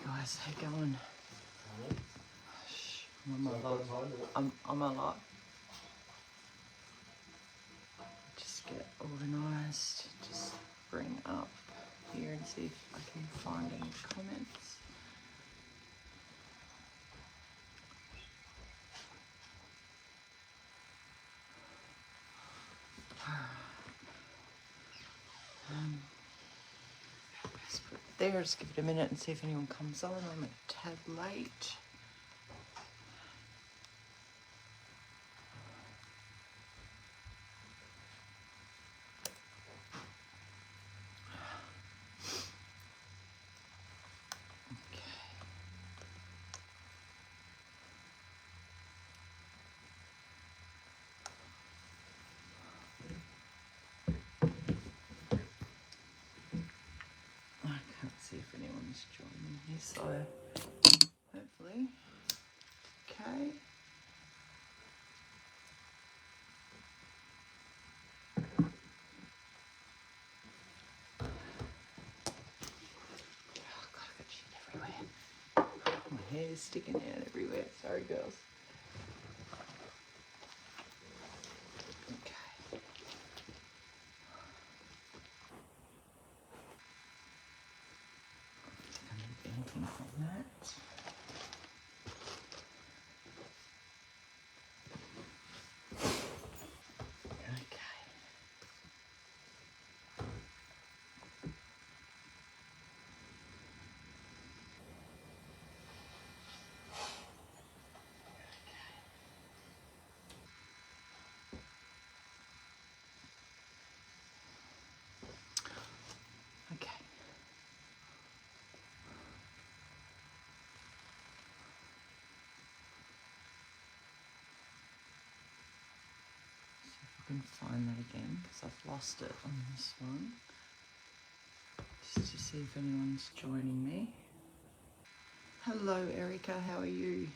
guys, how you going? I'm alive. Just get organised. Just bring up here and see if I can find any comments. Let's put it there. Just give it a minute and see if anyone comes on. I'm a tad late. See if anyone's joining me, so hopefully. Okay. Oh God, I've got shit everywhere. My hair's sticking out everywhere. Sorry, girls. Okay. I'm not anything from that. Okay. Okay. See if I can find that again because I've lost it on this one. Just to see if anyone's joining me. Hello, Erica. How are you?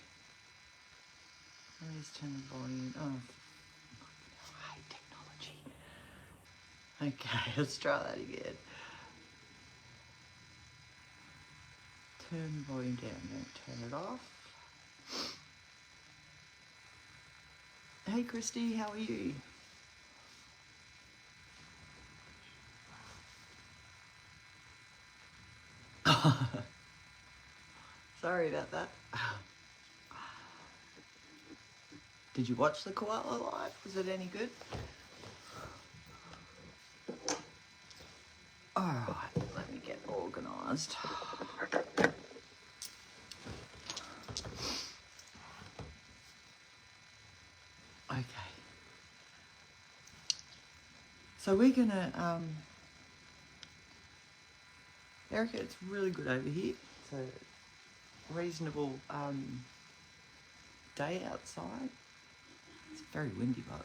Let's turn the volume. Oh, I hate technology. Okay, let's try that again. Turn the volume down. Don't turn it off. Hey, Christy. How are you? Sorry about that. Did you watch the koala live? Was it any good? Alright, let me get organised. Okay. So we're gonna, Erica, it's really good over here. It's a reasonable day outside. It's very windy, but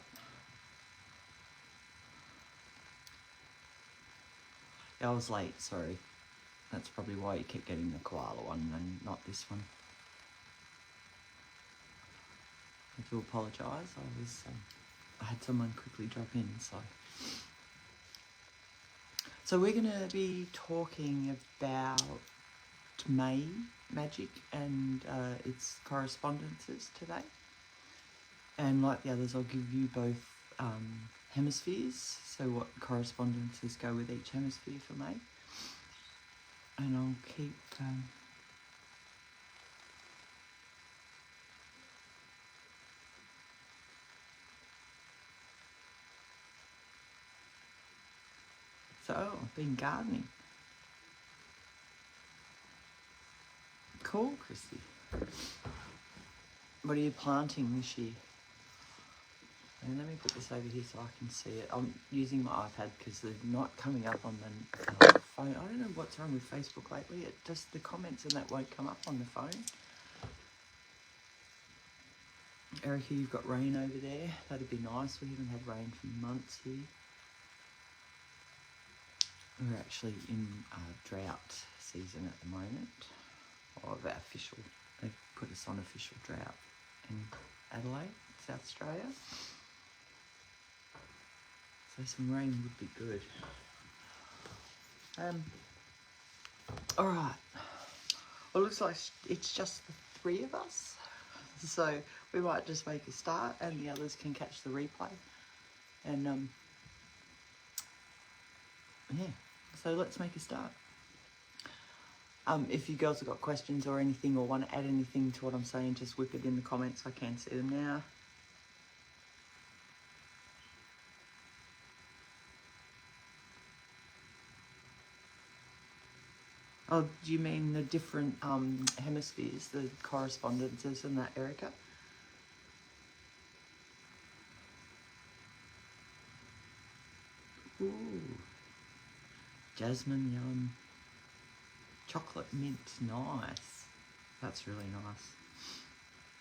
I was late, sorry. That's probably why you kept getting the koala one and not this one. I do apologise. I had someone quickly drop in, so we're going to be talking about May magic and its correspondences today. And like the others, I'll give you both hemispheres, so what correspondences go with each hemisphere for May. And I'll keep so I've been gardening. Cool, Christy. What are you planting this year? And let me put this over here so I can see it. I'm using my iPad because they're not coming up on the phone. I don't know what's wrong with Facebook lately. It just, the comments and that won't come up on the phone. Erica, you've got rain over there. That'd be nice. We haven't had rain for months here. We're actually in drought season at the moment. Or the official, they've put us on official drought in Adelaide, South Australia. So some rain would be good. Alright. Well, it looks like it's just the three of us. So we might just make a start and the others can catch the replay. And yeah, so let's make a start. If you girls have got questions or anything or want to add anything to what I'm saying, just whip it in the comments. I can see them now. Oh, do you mean the different hemispheres, the correspondences and that, Erica? Ooh. Jasmine, yum. Chocolate mint, nice. That's really nice.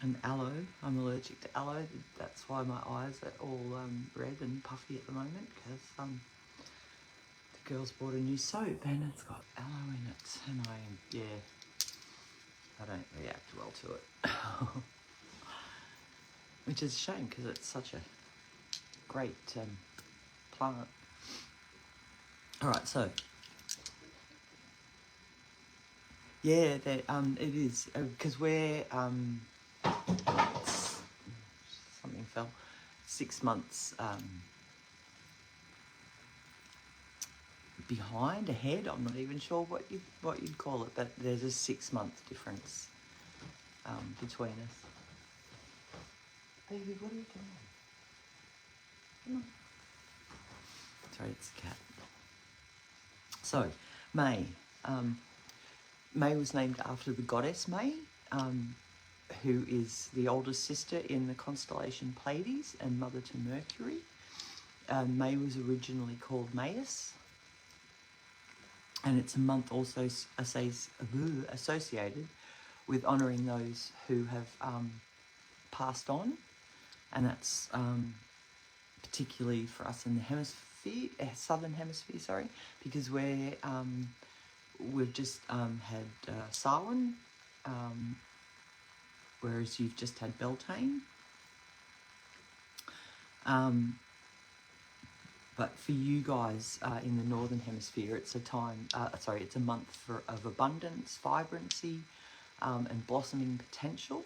And aloe, I'm allergic to aloe. That's why my eyes are all red and puffy at the moment, because the girls bought a new soap and it's got aloe in it. And I don't react well to it. Which is a shame, because it's such a great plant. Alright, so yeah, that it is, because we're something fell, 6 months behind, ahead. I'm not even sure what you'd call it, but there's a 6 month difference between us. Baby, what are you doing? Come on. Sorry, it's a cat. So, May. May was named after the goddess May, who is the oldest sister in the constellation Pleiades and mother to Mercury. May was originally called Maius, and it's a month also associated with honouring those who have passed on, and that's particularly for us in the hemisphere, southern hemisphere, sorry, because we've just had Samhain, whereas you've just had Beltane. But for you guys in the northern hemisphere, it's a time, it's a month of abundance, vibrancy, and blossoming potential.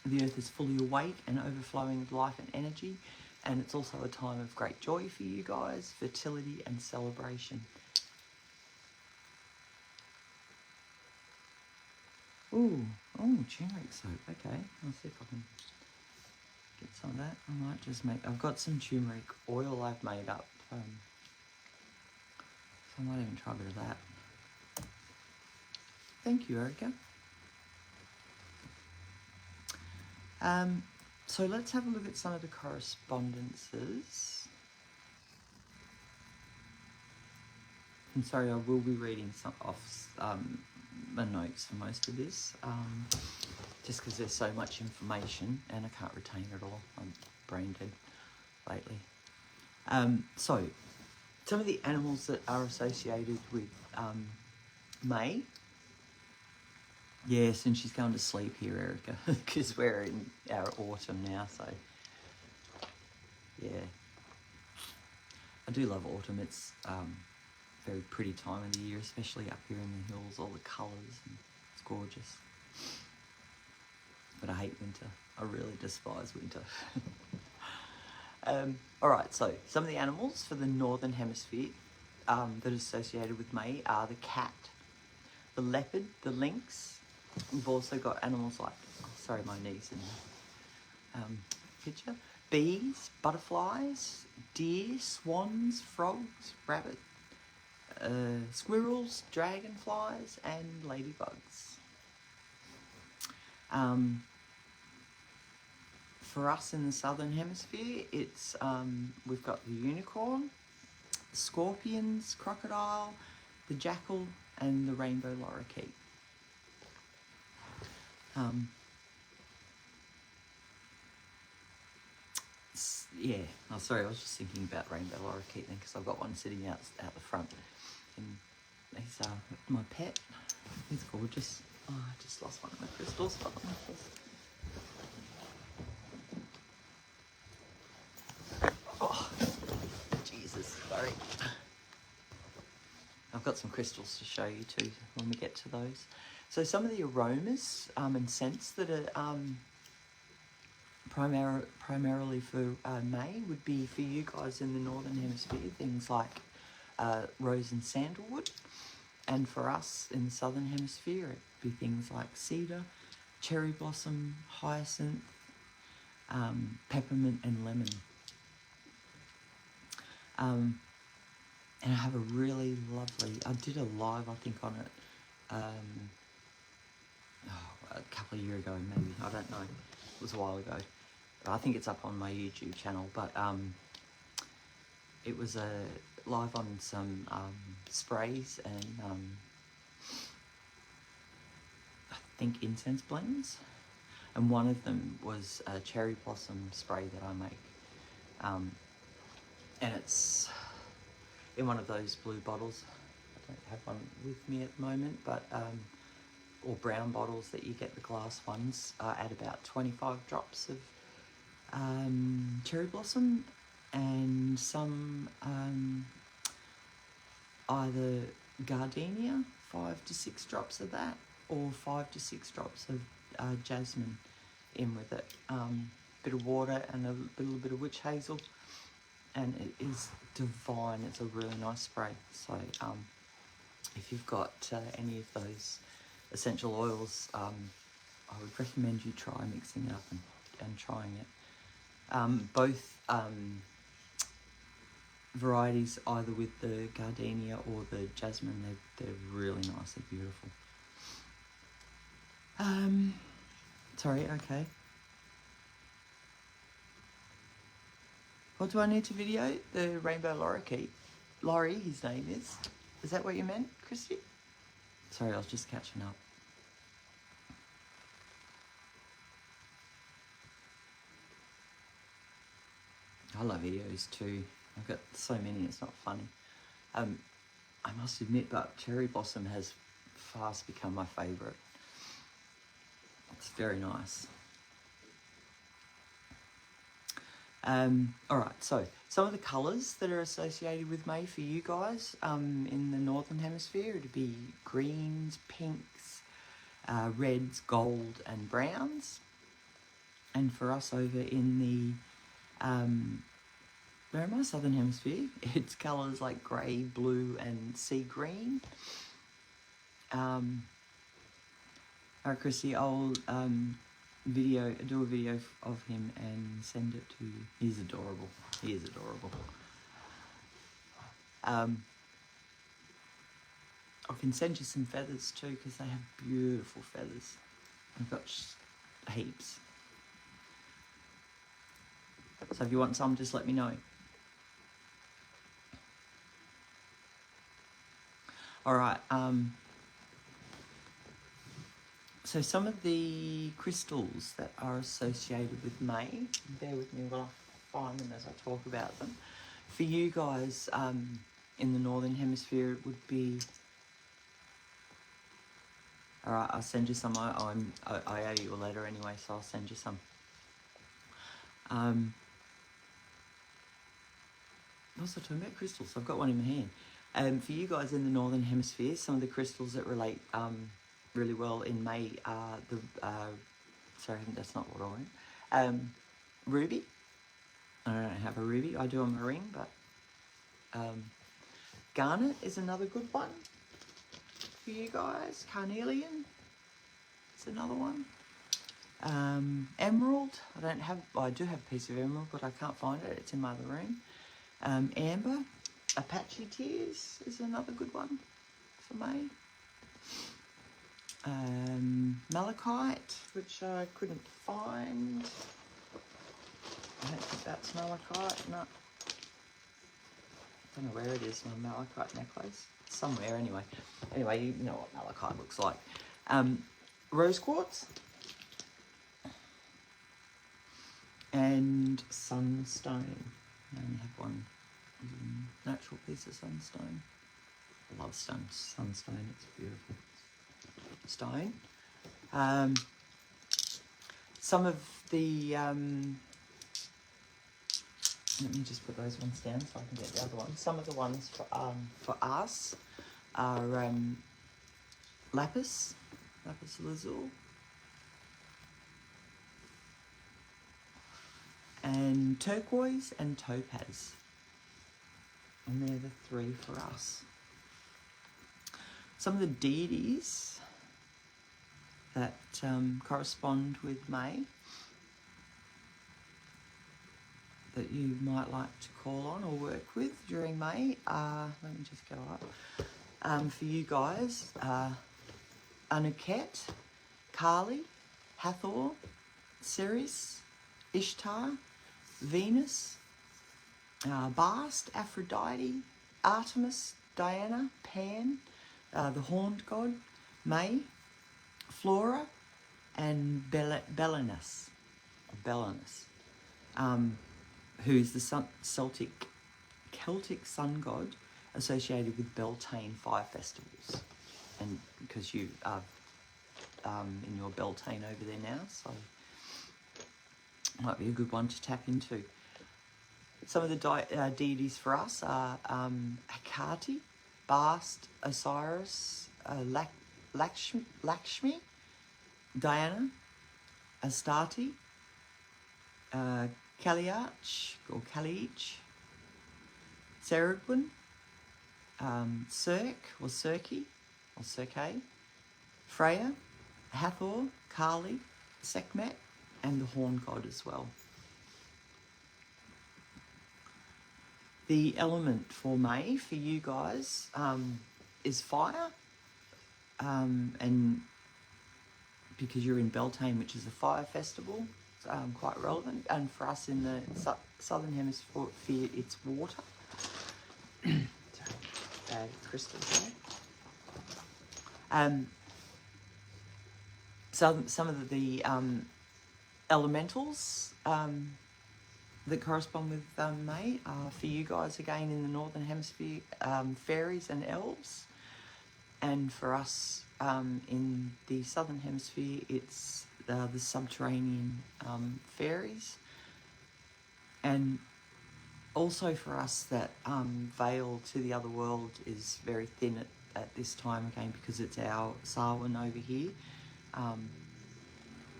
The earth is fully awake and overflowing with life and energy, and it's also a time of great joy for you guys, fertility and celebration. Turmeric soap. Okay, I'll see if I can get some of that. I might just I've got some turmeric oil I've made up. So I might even try a bit of that. Thank you, Erica. So let's have a look at some of the correspondences. I'm sorry, I will be reading some off my notes for most of this, just because there's so much information and I can't retain it all. I'm brain dead lately. So, some of the animals that are associated with May. Yes, and she's going to sleep here, Erica, because we're in our autumn now, so yeah. I do love autumn. It's very pretty time of the year, especially up here in the hills, all the colours, and it's gorgeous. But I hate winter. I really despise winter. Alright, so some of the animals for the northern hemisphere that are associated with May are the cat, the leopard, the lynx. We've also got animals like, sorry, my knees in the picture, bees, butterflies, deer, swans, frogs, rabbit, squirrels, dragonflies, and ladybugs. For us in the southern hemisphere, it's we've got the unicorn, the scorpions, crocodile, the jackal, and the rainbow lorikeet. Yeah, oh sorry, I was just thinking about rainbow lorikeet then, because I've got one sitting out the front, and he's my pet. He's gorgeous. Oh, I just lost one of my crystals. Oh, Jesus, sorry. I'll got some crystals to show you too when we get to those. So some of the aromas and scents that are primarily for May would be for you guys in the Northern Hemisphere, things like rose and sandalwood. And for us in the Southern Hemisphere, it'd be things like cedar, cherry blossom, hyacinth, peppermint and lemon. And I have a really lovely, I did a live, I think, on it a couple of years ago, maybe, I don't know, it was a while ago. I think it's up on my YouTube channel, but it was a live on some sprays and I think incense blends, and one of them was a cherry blossom spray that I make, and it's in one of those blue bottles. I don't have one with me at the moment, but or brown bottles that you get, the glass ones, add about 25 drops of cherry blossom and some either gardenia, 5 to 6 drops of that, or 5 to 6 drops of jasmine in with it. Bit of water and a little bit of witch hazel, and it is divine. It's a really nice spray. So if you've got any of those essential oils, I would recommend you try mixing it up and trying it. Both varieties, either with the gardenia or the jasmine, they're really nice, they're beautiful. Sorry, okay. What do I need to video? The rainbow lorikeet. Laurie, his name is. Is that what you meant, Christy? Sorry, I was just catching up. I love videos too. I've got so many, it's not funny. I must admit, but cherry blossom has fast become my favourite. It's very nice. Alright, so some of the colours that are associated with May for you guys in the Northern Hemisphere would be greens, pinks, reds, gold and browns. And for us over in the where am I? Southern Hemisphere, it's colours like grey, blue and sea green. Alright, Chrissy, I'll do a video of him and send it to you. He's adorable. He is adorable. I can send you some feathers too, because they have beautiful feathers. I've got heaps. So if you want some, just let me know. Alright, so some of the crystals that are associated with May, bear with me while I find them as I talk about them. For you guys in the Northern Hemisphere, it would be... Alright, I'll send you some. I owe you a letter anyway, so I'll send you some. Also talking about crystals, I've got one in my hand. For you guys in the Northern Hemisphere, some of the crystals that relate really well in May are the, sorry, that's not what I want. Ruby. I don't have a ruby, I do on my ring, but garnet is another good one for you guys. Carnelian is another one. Emerald, I do have a piece of emerald, but I can't find it, it's in my other room. Amber, Apache Tears is another good one for May. Malachite, which I couldn't find. I don't think that's malachite, no. I don't know where it is, my malachite necklace. It's somewhere anyway. Anyway, you know what malachite looks like. Rose quartz. And sunstone. I only have one natural piece of sunstone. I love sunstone, it's beautiful stone. Some of the, let me just put those ones down so I can get the other ones. Some of the ones for us are lapis lazuli, and turquoise and topaz. And they're the three for us. Some of the deities that correspond with May that you might like to call on or work with during May are, let me just go up, for you guys, Anuket, Kali, Hathor, Ceres, Ishtar, Venus, Bast, Aphrodite, Artemis, Diana, Pan, the horned god, May, Flora, and Belenus, who's the Celtic sun god associated with Beltane fire festivals. And because you are in your Beltane over there now, so might be a good one to tap into. Some of the deities for us are Hekate, Bast, Osiris, Lakshmi, Diana, Astarte, Kaliach or Kaliich, Ceridwen, Circe or Circe or Circe, Freya, Hathor, Kali, Sekhmet, and the horn god as well. The element for May for you guys is fire, and because you're in Beltane, which is a fire festival, it's quite relevant. And for us in the southern hemisphere, it's water. Sorry, bag of crystals there. Some of the elementals that correspond with May are for you guys again in the northern hemisphere, fairies and elves, and for us in the southern hemisphere it's the subterranean fairies, and also for us that veil to the other world is very thin at this time again because it's our Samhain over here,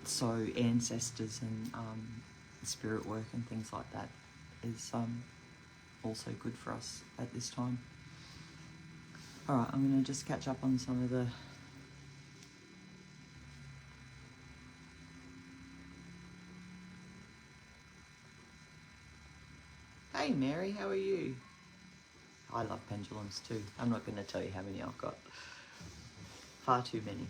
so ancestors and spirit work and things like that is also good for us at this time. Alright, I'm going to just catch up on some of the Hey Mary, how are you? I love pendulums too. I'm not going to tell you how many I've got. Far too many.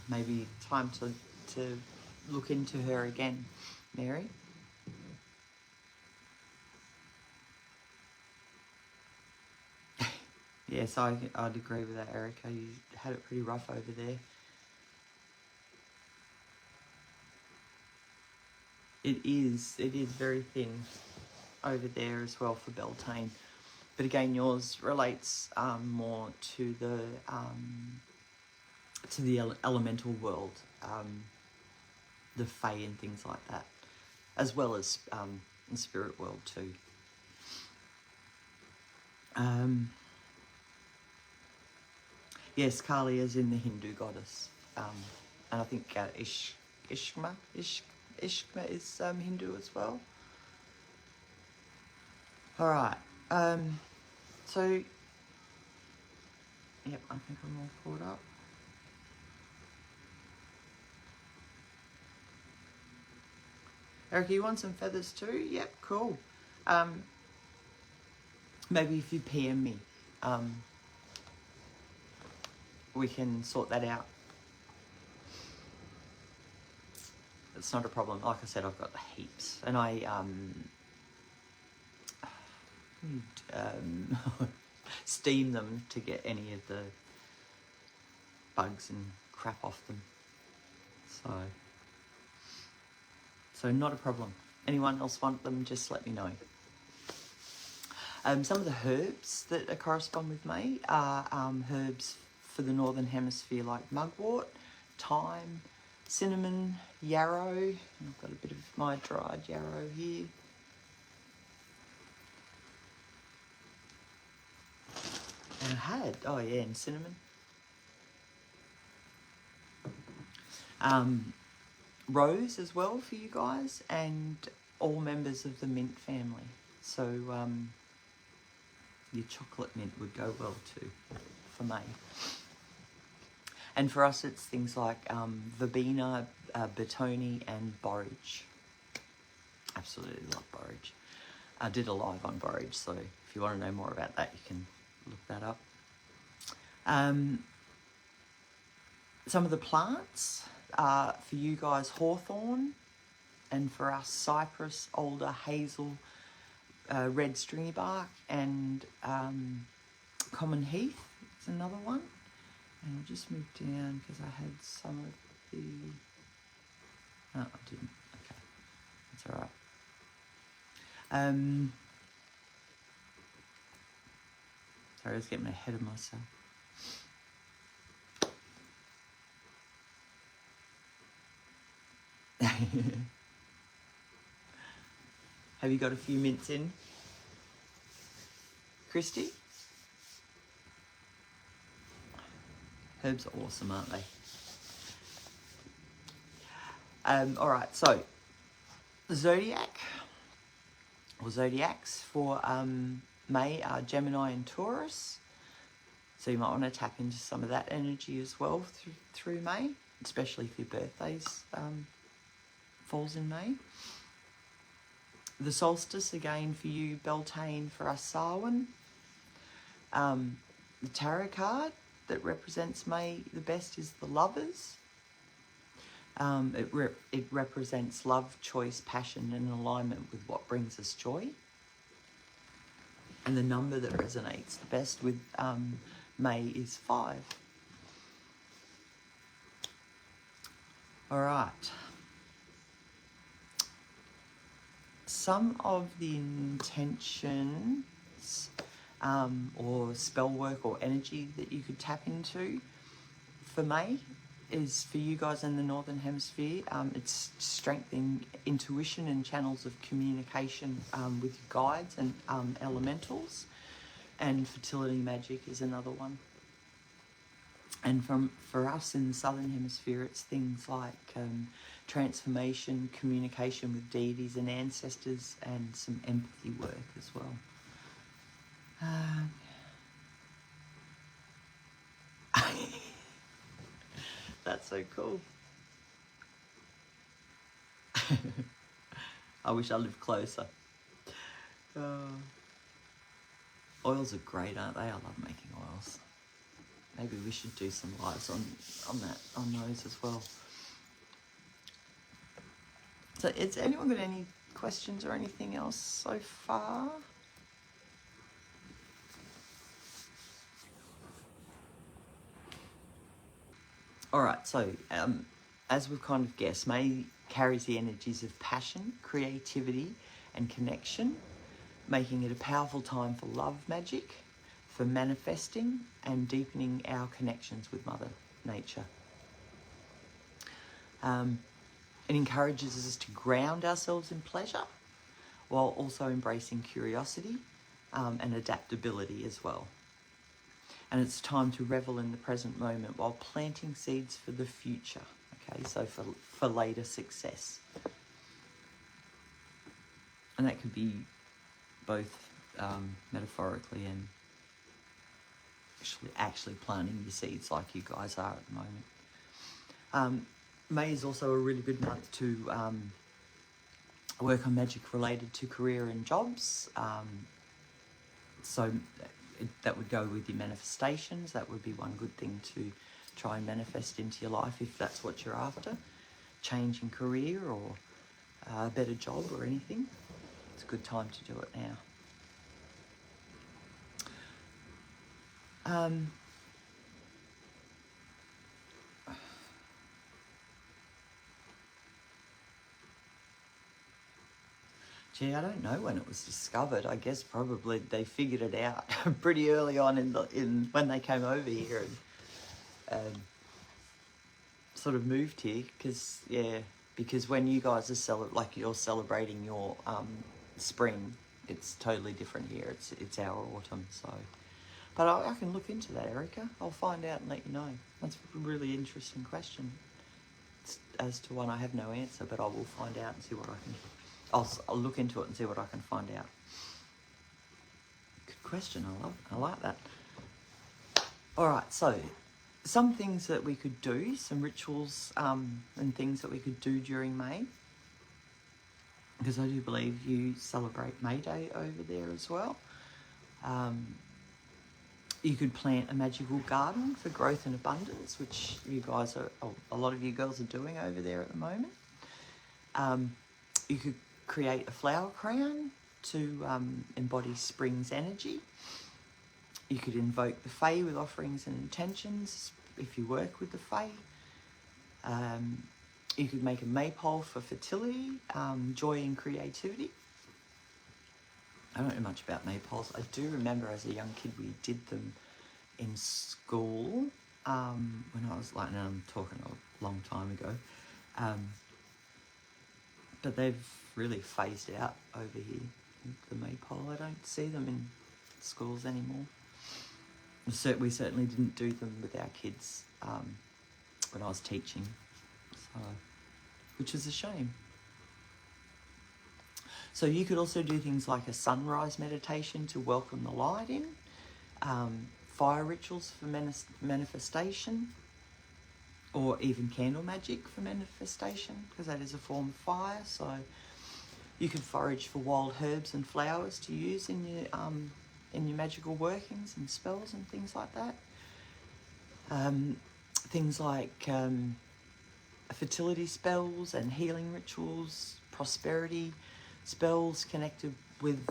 Maybe time to look into her again, Mary. Yes, I'd agree with that, Erica. You had it pretty rough over there. It is very thin over there as well for Beltane. But again, yours relates more to the elemental world, the fae and things like that, as well as the spirit world too. Yes, Kali is in the Hindu goddess, and I think Ishma is Hindu as well. All right. So, yep, I think I'm all caught up. Erica, you want some feathers too? Yep, cool. Maybe if you PM me, we can sort that out. It's not a problem. Like I said, I've got heaps, and I steam them to get any of the bugs and crap off them. So not a problem. Anyone else want them, just let me know. Some of the herbs that correspond with May are herbs for the northern hemisphere like mugwort, thyme, cinnamon, yarrow. I've got a bit of my dried yarrow here. And I had, oh yeah, and cinnamon. Rose as well for you guys, and all members of the mint family. So your chocolate mint would go well too for May. And for us, it's things like verbena, betony, and borage. Absolutely love borage. I did a live on borage, so if you want to know more about that, you can look that up. Some of the plants are for you guys hawthorn, and for us cypress, alder, hazel, red stringy bark, and common heath is another one. And I'll just move down because I had some of the... Oh, I didn't. Okay, that's all right. Sorry, I was getting ahead of myself. Have you got a few mints in, Christy? Herbs are awesome, aren't they? All right, so zodiac or zodiacs for May are Gemini and Taurus. So you might want to tap into some of that energy as well through May, especially if your birthdays falls in May. The solstice again for you, Beltane, for us, Samhain. The tarot card that represents May the best is the Lovers. It represents love, choice, passion, and alignment with what brings us joy. And the number that resonates the best with May is 5. All right. Some of the intentions or spell work or energy that you could tap into for May is for you guys in the Northern Hemisphere. It's strengthening intuition and channels of communication with your guides and elementals. And fertility magic is another one. And for us in the Southern Hemisphere, it's things like transformation, communication with deities and ancestors, and some empathy work as well. That's so cool. I wish I lived closer. Oils are great, aren't they? I love making oils. Maybe we should do some lives on those as well. So, has anyone got any questions or anything else so far? All right, so as we've kind of guessed, May carries the energies of passion, creativity, and connection, making it a powerful time for love magic, for manifesting and deepening our connections with Mother Nature. It encourages us to ground ourselves in pleasure while also embracing curiosity and adaptability as well. And it's time to revel in the present moment while planting seeds for the future, okay, so for later success. And that could be both metaphorically and actually planting your seeds like you guys are at the moment. May is also a really good month to work on magic related to career and jobs. So that would go with your manifestations. That would be one good thing to try and manifest into your life if that's what you're after. Change in career or a better job or anything. It's a good time to do it now. Gee, I don't know when it was discovered. I guess probably they figured it out pretty early on in when they came over here, and sort of moved here because when you guys are you're celebrating your spring, it's totally different here. It's our autumn, so. But I can look into that, Erica. I'll find out and let you know. That's a really interesting question. As to one, I have no answer, but I will find out and see what I can. I'll look into it and see what I can find out. Good question. I like that. All right, so some things that we could do, some rituals and things that we could do during May, because I do believe you celebrate May Day over there as well. You could plant a magical garden for growth and abundance, which a lot of you girls are doing over there at the moment. You could create a flower crown to embody spring's energy. You could invoke the Fae with offerings and intentions if you work with the Fae. You could make a maypole for fertility, joy and creativity. I don't know much about maypoles. I do remember as a young kid we did them in school when I was and I'm talking a long time ago. But they've really phased out over here, the maypole. I don't see them in schools anymore. We certainly didn't do them with our kids when I was teaching, so, which is a shame. So you could also do things like a sunrise meditation to welcome the light in, fire rituals for manifestation, or even candle magic for manifestation, because that is a form of fire. So you can forage for wild herbs and flowers to use in your magical workings and spells and things like that. Things like fertility spells and healing rituals, prosperity spells connected with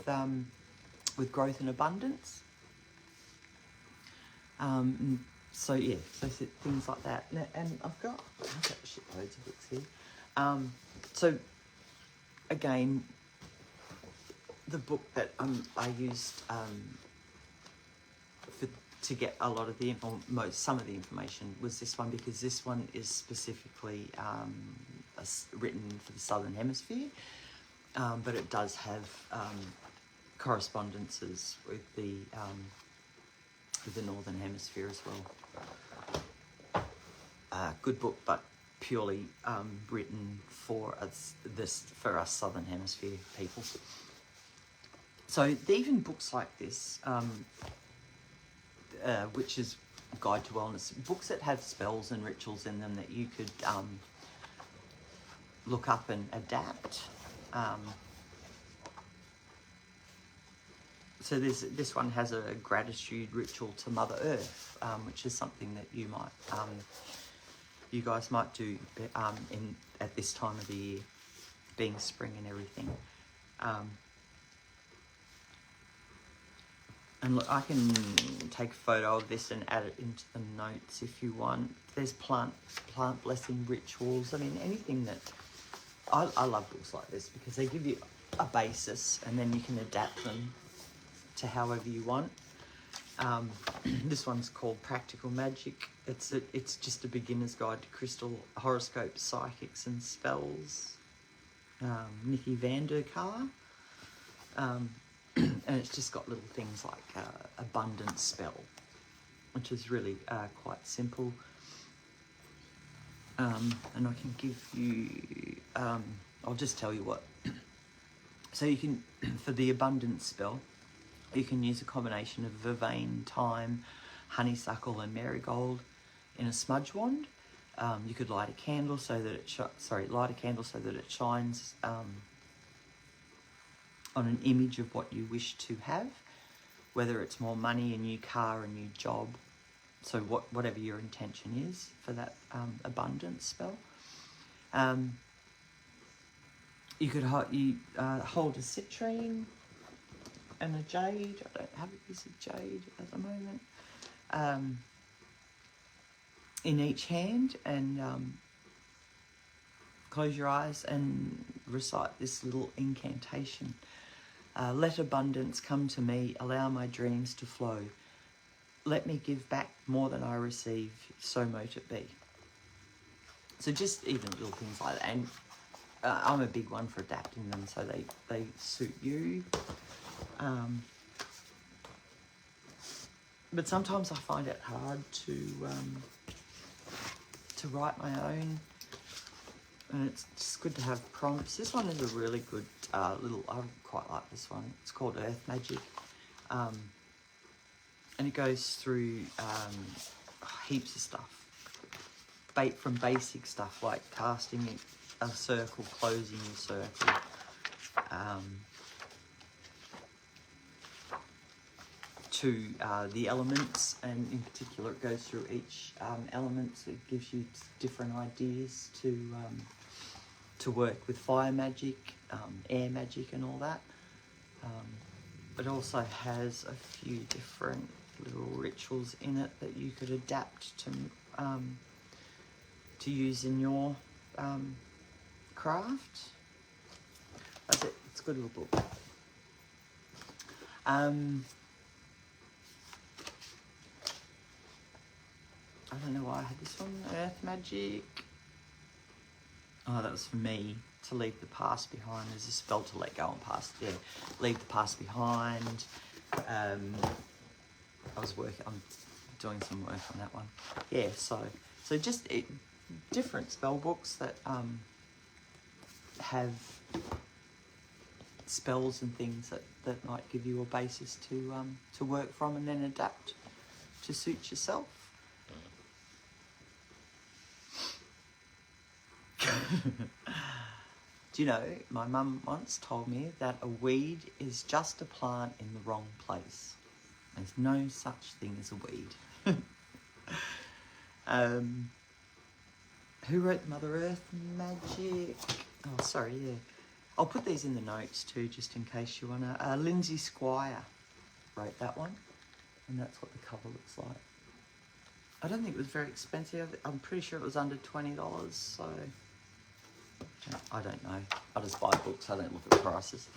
growth and abundance. So things like that. And I've got shitloads of books here. So again, the book that I used to get a lot of some of the information was this one, because this one is specifically written for the Southern Hemisphere, but it does have correspondences with the Northern Hemisphere as well. Good book, but purely written for us Southern Hemisphere people. So even books like this, which is Guide to Wellness, books that have spells and rituals in them that you could look up and adapt. So this one has a gratitude ritual to Mother Earth, which is something that you guys might do at this time of the year, being spring and everything. And look, I can take a photo of this and add it into the notes if you want. There's plant blessing rituals. I mean, anything that... I love books like this because they give you a basis and then you can adapt them to however you want. This one's called Practical Magic. It's just a beginner's guide to crystal horoscopes, psychics and spells. Nikki van der Kar. And it's just got little things like abundance spell, which is really quite simple. And I can give you, I'll just tell you what. So you can, for the abundance spell, you can use a combination of vervain, thyme, honeysuckle and marigold in a smudge wand. You could light a candle so that it shines on an image of what you wish to have, whether it's more money, a new car, a new job. So whatever your intention is for that abundance spell. You could hold a citrine and a jade. I don't have a piece of jade at the moment. In each hand, and close your eyes and recite this little incantation. Let abundance come to me, allow my dreams to flow. Let me give back more than I receive, so mote it be. So just even little things like that. And I'm a big one for adapting them so they suit you. But sometimes I find it hard to write my own, and it's just good to have prompts. This one is a really good little, I quite like this one. It's called Earth Magic, and it goes through heaps of stuff, from basic stuff like casting a circle, closing your circle, to the elements, and in particular it goes through each element, so it gives you different ideas to work with fire magic, air magic and all that. It also has a few different little rituals in it that you could adapt to use in your craft. That's it. It's a good little book. I don't know why I had this one. Earth Magic. Oh, that was for me. To leave the past behind. There's a spell to let go and past. Yeah, leave the past behind. I'm doing some work on that one. Yeah, so just different spell books that have spells and things that might give you a basis to work from and then adapt to suit yourself. Do you know, my mum once told me that a weed is just a plant in the wrong place. There's no such thing as a weed. Who wrote Mother Earth Magic? Oh, sorry, yeah. I'll put these in the notes too, just in case you want to. Lindsay Squire wrote that one, and that's what the cover looks like. I don't think it was very expensive. I'm pretty sure it was under $20, so I don't know. I just buy books, I don't look at prices.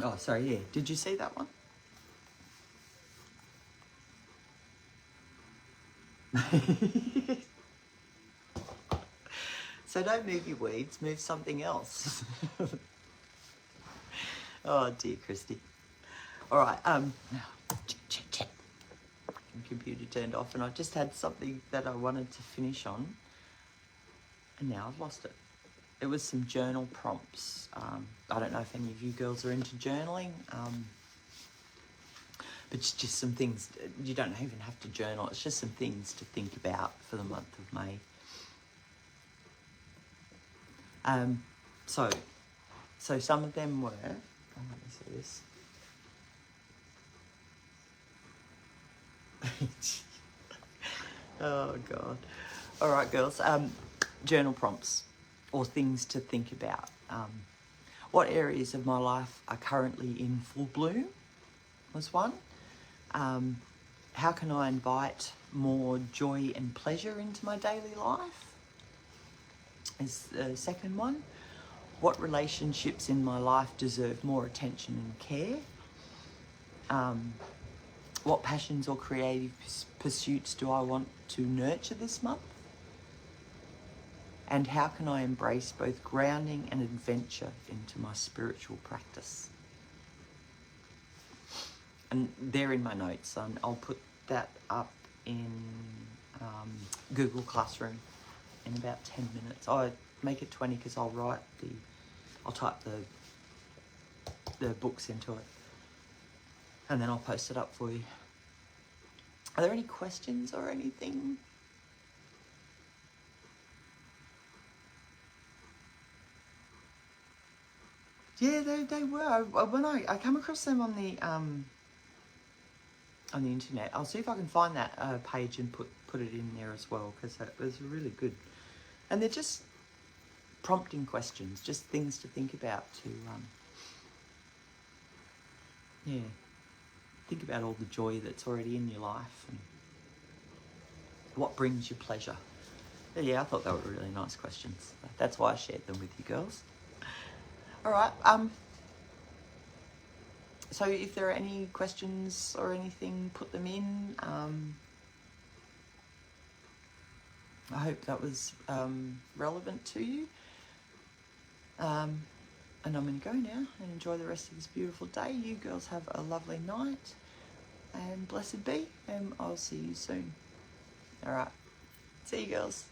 Oh, sorry, yeah. Did you see that one? So don't move your weeds, move something else. Oh dear, Christy. All right, now, computer turned off, and I just had something that I wanted to finish on, and now I've lost it. It was some journal prompts. I don't know if any of you girls are into journaling, but it's just some things. You don't even have to journal. It's just some things to think about for the month of May. So some of them were. Oh, let me see this. Oh God. All right, girls. Journal prompts or things to think about. What areas of my life are currently in full bloom was one. How can I invite more joy and pleasure into my daily life is the second one. What relationships in my life deserve more attention and care? What passions or creative pursuits do I want to nurture this month? And how can I embrace both grounding and adventure into my spiritual practice? And they're in my notes. I'll put that up in Google Classroom in about 10 minutes. I make it 20 because I'll type the books into it, and then I'll post it up for you. Are there any questions or anything? Yeah, they were. When I come across them on the internet, I'll see if I can find that page and put it in there as well, because that was really good. And they're just prompting questions, just things to think about yeah, think about all the joy that's already in your life and what brings you pleasure. Yeah, I thought they were really nice questions. That's why I shared them with you girls. All right. So if there are any questions or anything, put them in. I hope that was relevant to you. And I'm going to go now and enjoy the rest of this beautiful day. You girls have a lovely night, and blessed be, and I'll see you soon. All right. See you girls.